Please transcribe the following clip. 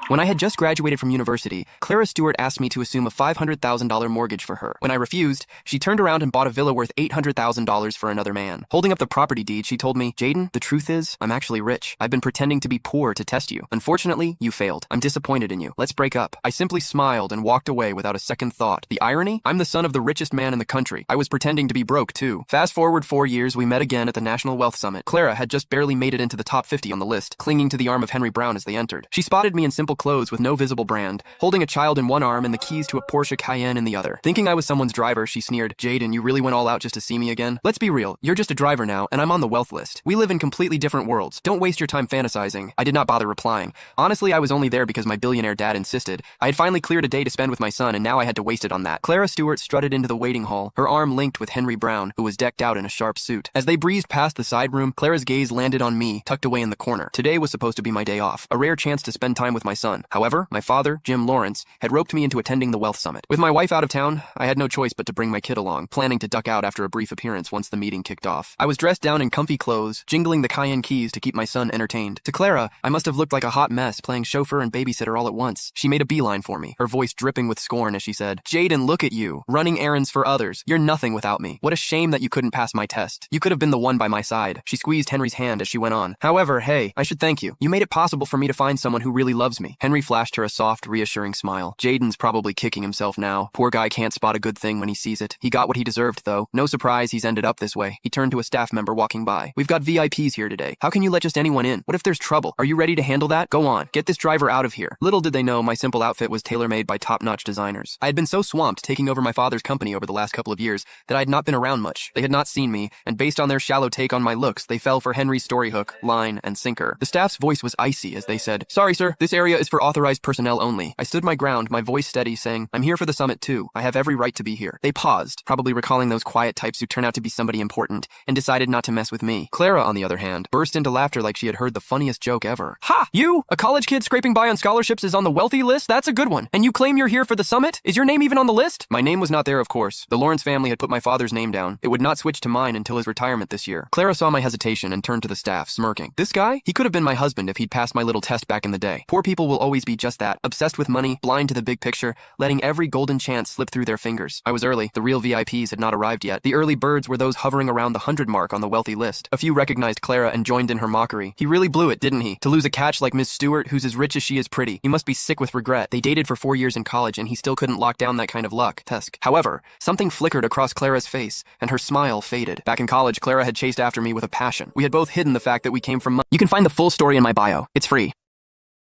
When I had just graduated from university, Clara Stewart asked me to assume a $500,000 mortgage for her. When I refused, she turned around and bought a villa worth $800,000 for another man. Holding up the property deed, she told me, "Jaden, the truth is, I'm actually rich. I've been pretending to be poor to test you. Unfortunately, you failed. I'm disappointed in you. Let's break up." I simply smiled and walked away without a second thought. The irony? I'm the son of the richest man in the country. I was pretending to be broke, too. Fast forward 4 years, we met again at the National Wealth Summit. Clara had just barely made it into the top 50 on the list, clinging to the arm of Henry Brown as they entered. She spotted me in simple clothes with no visible brand, holding a child in one arm and the keys to a Porsche Cayenne in the other. Thinking I was someone's driver, she sneered, "Jaden, you really went all out just to see me again? Let's be real, you're just a driver now, and I'm on the wealth list. We live in completely different worlds. Don't waste your time fantasizing." I did not bother replying. Honestly, I was only there because my billionaire dad insisted. I had finally cleared a day to spend with my son, and now I had to waste it on that. Clara Stewart strutted into the waiting hall, her arm linked with Henry Brown, who was decked out in a sharp suit. As they breezed past the side room, Clara's gaze landed on me, tucked away in the corner. Today was supposed to be my day off, a rare chance to spend time with my son. However, my father, Jim Lawrence, had roped me into attending the Wealth Summit. With my wife out of town, I had no choice but to bring my kid along, planning to duck out after a brief appearance once the meeting kicked off. I was dressed down in comfy clothes, jingling the Cayenne keys to keep my son entertained. To Clara, I must have looked like a hot mess, playing chauffeur and babysitter all at once. She made a beeline for me, her voice dripping with scorn as she said, "Jaden, look at you, running errands for others. You're nothing without me. What a shame that you couldn't pass my test. You could have been the one by my side." She squeezed Henry's hand as she went on. "However, hey, I should thank you. You made it possible for me to find someone who really loves me." Henry flashed her a soft, reassuring smile. "Jaden's probably kicking himself now. Poor guy can't spot a good thing when he sees it. He got what he deserved, though. No surprise he's ended up this way." He turned to a staff member walking by. "We've got VIPs here today. How can you let just anyone in? What if there's trouble? Are you ready to handle that? Go on, get this driver out of here." Little did they know my simple outfit was tailor-made by top-notch designers. I had been so swamped taking over my father's company over the last couple of years that I had not been around much. They had not seen me, and based on their shallow take on my looks, they fell for Henry's story hook, line, and sinker. The staff's voice was icy as they said, "Sorry, sir, this area is for authorized personnel only." I stood my ground, my voice steady, saying, "I'm here for the summit too. I have every right to be here." They paused, probably recalling those quiet types who turn out to be somebody important, and decided not to mess with me. Clara, on the other hand, burst into laughter like she had heard the funniest joke ever. "Ha! You? A college kid scraping by on scholarships is on the wealthy list? That's a good one. And you claim you're here for the summit? Is your name even on the list?" My name was not there, of course. The Lawrence family had put my father's name down. It would not switch to mine until his retirement this year. Clara saw my hesitation and turned to the staff, smirking. "This guy? He could have been my husband if he'd passed my little test back in the day. Poor people will always be just that, obsessed with money, blind to the big picture, letting every golden chance slip through their fingers." I was early. The real VIPs had not arrived yet. The early birds were those hovering around the 100 mark on the wealthy list. A few recognized Clara and joined in her mockery. "He really blew it, didn't he? To lose a catch like Miss Stewart, who's as rich as she is pretty. He must be sick with regret. They dated for 4 years in college and he still couldn't lock down that kind of luck." Tusk. However, something flickered across Clara's face, and her smile faded. Back in college, Clara had chased after me with a passion. We had both hidden the fact that we came from money. You can find the full story in my bio. It's free.